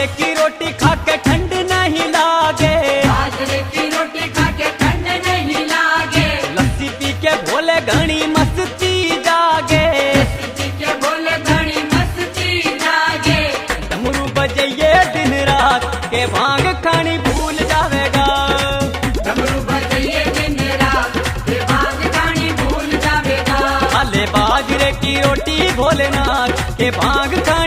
बाजरे की रोटी खा के ठंड नहीं लागे, बाजरे की रोटी खा के ठंड नहीं लागे, लस्सी पी के भोले घनी मस्ती जागे, लस्सी के बोले घनी मस्ती जागे, डमरू बजाइए दिन रात के भांग खानी भूल जावेगा, डमरू बजाइए दिन रात के भांग खानी भूल जावेगा। खाले बाजरे की रोटी भोलेनाथ के भांग खानी